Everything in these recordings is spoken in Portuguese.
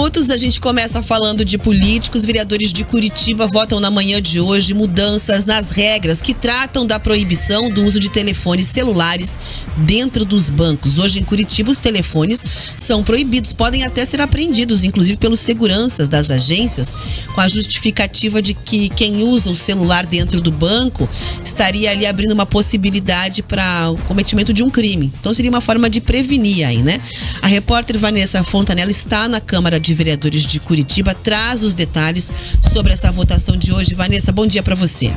minutos, a gente começa falando de políticos. Vereadores de Curitiba votam na manhã de hoje mudanças nas regras que tratam da proibição do uso de telefones celulares dentro dos bancos. Hoje em Curitiba os telefones são proibidos, podem até ser apreendidos, inclusive pelos seguranças das agências, com a justificativa de que quem usa o celular dentro do banco estaria ali abrindo uma possibilidade para o cometimento de um crime. Então seria uma forma de prevenir aí, né? A repórter Vanessa Fontanella está na Câmara de Vereadores de Curitiba, traz os detalhes sobre essa votação de hoje. Vanessa, bom dia para você.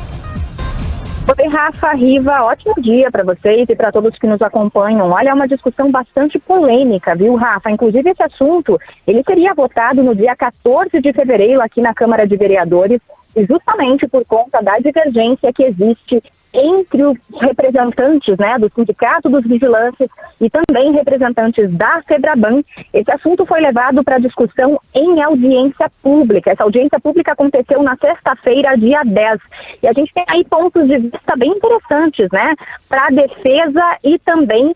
Oi, Rafa, Riva, ótimo dia para vocês e para todos que nos acompanham. Olha, é uma discussão bastante polêmica, viu, Rafa? Inclusive, esse assunto, ele seria votado no dia 14 de fevereiro aqui na Câmara de Vereadores, e justamente por conta da divergência que existe entre os representantes, né, do Sindicato dos Vigilantes e também representantes da FEBRABAN. Esse assunto foi levado para discussão em audiência pública. Essa audiência pública aconteceu na sexta-feira, dia 10. E a gente tem aí pontos de vista bem interessantes, né, para a defesa e também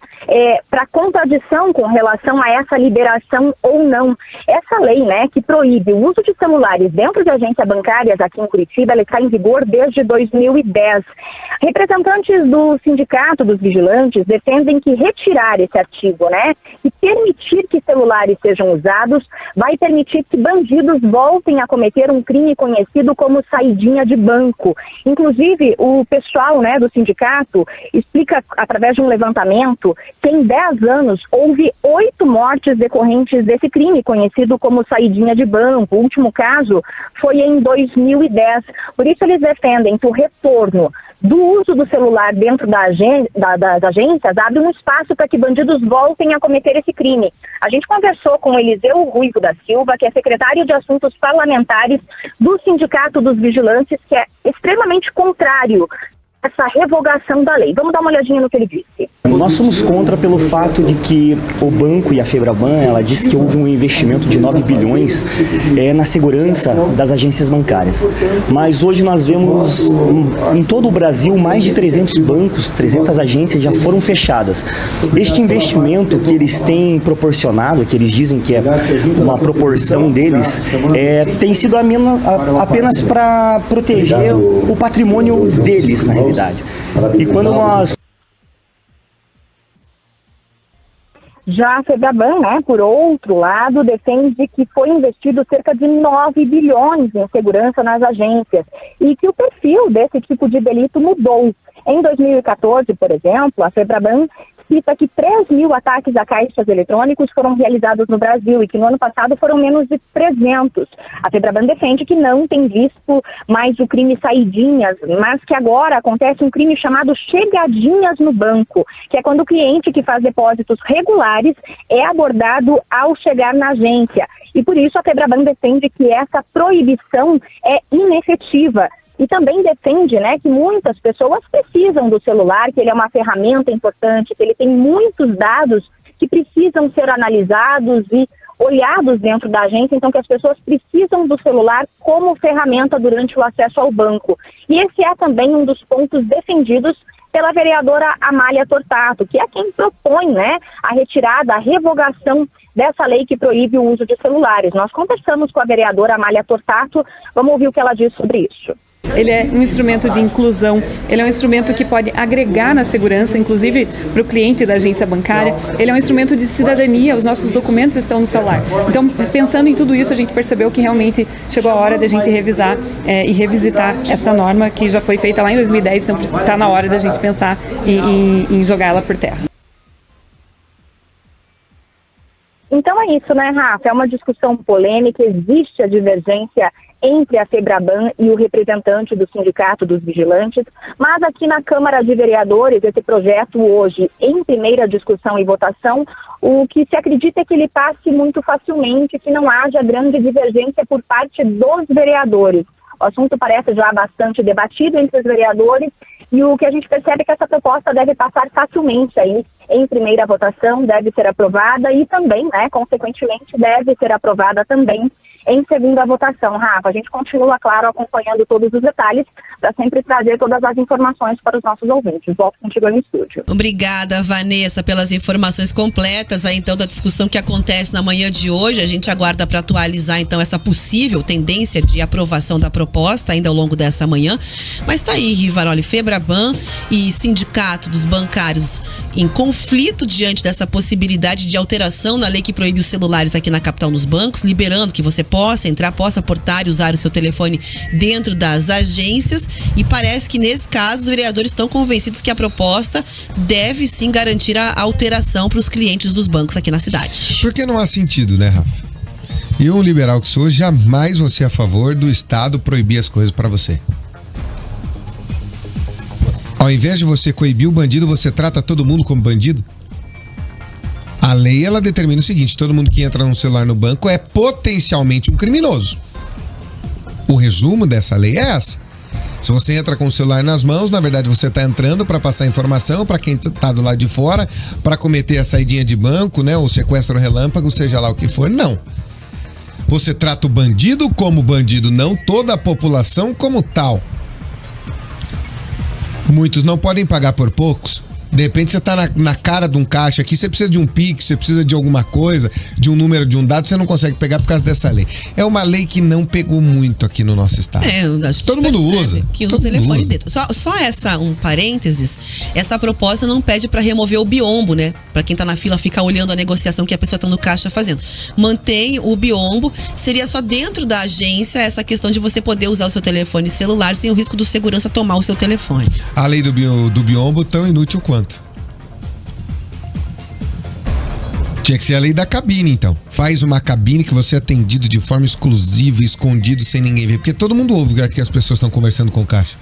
para a contradição com relação a essa liberação ou não. Essa lei, né, que proíbe o uso de celulares dentro de agências bancárias aqui em Curitiba, ela está em vigor desde 2010. Representantes do Sindicato dos Vigilantes defendem que retirar esse artigo, né, e permitir que celulares sejam usados, vai permitir que bandidos voltem a cometer um crime conhecido como saidinha de banco. Inclusive, o pessoal, né, do sindicato explica, através de um levantamento, que em 10 anos houve 8 mortes decorrentes desse crime conhecido como saidinha de banco. O último caso foi em 2010. Por isso, eles defendem que o retorno do uso do celular dentro das agências abre um espaço para que bandidos voltem a cometer esse crime. A gente conversou com Eliseu Ruivo da Silva, que é secretário de Assuntos Parlamentares do Sindicato dos Vigilantes, que é extremamente contrário a essa revogação da lei. Vamos dar uma olhadinha no que ele disse. Nós somos contra pelo fato de que o banco e a FEBRABAN, ela diz que houve um investimento de 9 bilhões na segurança das agências bancárias. Mas hoje nós vemos em todo o Brasil mais de 300 bancos, 300 agências já foram fechadas. Este investimento que eles têm proporcionado, que eles dizem que é uma proporção deles, tem sido apenas para proteger o patrimônio deles, na realidade. E quando nós... Já a FEBRABAN, né, por outro lado, defende que foi investido cerca de 9 bilhões em segurança nas agências e que o perfil desse tipo de delito mudou. Em 2014, por exemplo, a FEBRABAN cita que 3 mil ataques a caixas eletrônicos foram realizados no Brasil e que no ano passado foram menos de 300. A FEBRABAN defende que não tem visto mais o crime saidinhas, mas que agora acontece um crime chamado chegadinhas no banco, que é quando o cliente que faz depósitos regulares é abordado ao chegar na agência. E por isso a FEBRABAN defende que essa proibição é inefetiva. E também defende, né, que muitas pessoas precisam do celular, que ele é uma ferramenta importante, que ele tem muitos dados que precisam ser analisados e olhados dentro da agência, então que as pessoas precisam do celular como ferramenta durante o acesso ao banco. E esse é também um dos pontos defendidos pela vereadora Amália Tortato, que é quem propõe, né, a retirada, a revogação dessa lei que proíbe o uso de celulares. Nós conversamos com a vereadora Amália Tortato, vamos ouvir o que ela diz sobre isso. Ele é um instrumento de inclusão, ele é um instrumento que pode agregar na segurança, inclusive para o cliente da agência bancária. Ele é um instrumento de cidadania, os nossos documentos estão no celular. Então, pensando em tudo isso, a gente percebeu que realmente chegou a hora de a gente revisar e revisitar esta norma que já foi feita lá em 2010, então está na hora da gente pensar em jogar ela por terra. Então é isso, né, Rafa? É uma discussão polêmica, existe a divergência entre a FEBRABAN e o representante do Sindicato dos Vigilantes, mas aqui na Câmara de Vereadores, esse projeto hoje, em primeira discussão e votação, o que se acredita é que ele passe muito facilmente, que não haja grande divergência por parte dos vereadores. O assunto parece já bastante debatido entre os vereadores e o que a gente percebe é que essa proposta deve passar facilmente aí em primeira votação deve ser aprovada e também, consequentemente, deve ser aprovada também em segunda votação. Rafa, a gente continua, claro, acompanhando todos os detalhes para sempre trazer todas as informações para os nossos ouvintes. Volto contigo no estúdio. Obrigada, Vanessa, pelas informações completas aí, então, da discussão que acontece na manhã de hoje. A gente aguarda para atualizar, então, essa possível tendência de aprovação da proposta ainda ao longo dessa manhã. Mas tá aí, Rivaroli, Febraban e Sindicato dos Bancários em conflito diante dessa possibilidade de alteração na lei que proíbe os celulares aqui na capital nos bancos, liberando que você possa entrar, possa portar e usar o seu telefone dentro das agências, e parece que nesse caso os vereadores estão convencidos que a proposta deve sim garantir a alteração para os clientes dos bancos aqui na cidade. Porque não há sentido, né, Rafa? Eu, um liberal que sou, jamais vou ser a favor do Estado proibir as coisas para você. Ao invés de você coibir o bandido, você trata todo mundo como bandido? A lei, ela determina o seguinte: todo mundo que entra no celular no banco é potencialmente um criminoso. O resumo dessa lei é essa. Se você entra com o celular nas mãos, na verdade você está entrando para passar informação para quem está do lado de fora, para cometer a saidinha de banco, né, o sequestro relâmpago, seja lá o que for. Não. Você trata o bandido como bandido, não toda a população como tal. Muitos não podem pagar por poucos. De repente você tá na cara de um caixa aqui, você precisa de um Pix, você precisa de alguma coisa, de um número, de um dado, você não consegue pegar por causa dessa lei. É uma lei que não pegou muito aqui no nosso estado. Todo mundo usa. Que usa o telefone dentro. Só um parênteses, essa proposta não pede para remover o biombo, né? Para quem tá na fila ficar olhando a negociação que a pessoa tá no caixa fazendo. Mantém o biombo, seria só dentro da agência essa questão de você poder usar o seu telefone celular sem o risco do segurança tomar o seu telefone. A lei do biombo tão inútil quanto. Tinha que ser a lei da cabine, então. Faz uma cabine que você é atendido de forma exclusiva, escondido, sem ninguém ver. Porque todo mundo ouve que as pessoas estão conversando com o caixa.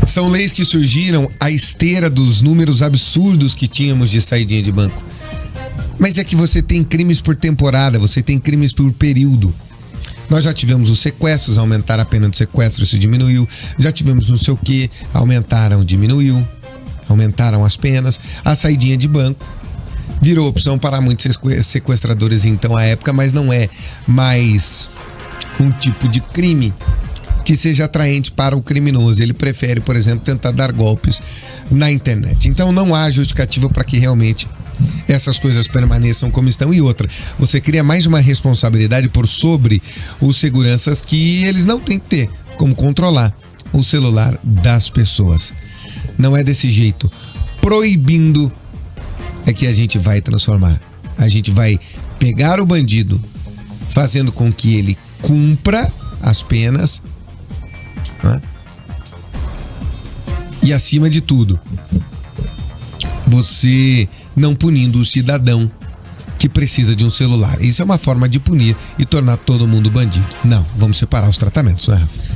São leis que surgiram à esteira dos números absurdos que tínhamos de saidinha de banco. Mas é que você tem crimes por temporada, você tem crimes por período. Nós já tivemos os sequestros, aumentaram a pena do sequestro, isso diminuiu. Já tivemos não sei o que, aumentaram, diminuiu. Aumentaram as penas. A saidinha de banco virou opção para muitos sequestradores então à época, mas não é mais um tipo de crime que seja atraente para o criminoso. Ele prefere, por exemplo, tentar dar golpes na internet. Então não há justificativa para que realmente essas coisas permaneçam como estão. E outra, você cria mais uma responsabilidade por sobre os seguranças que eles não têm que ter como controlar o celular das pessoas. Não é desse jeito. Proibindo é que a gente vai transformar. A gente vai pegar o bandido, fazendo com que ele cumpra as penas, né? E acima de tudo, você não punindo o cidadão que precisa de um celular. Isso é uma forma de punir e tornar todo mundo bandido. Não, vamos separar os tratamentos, né, Rafa?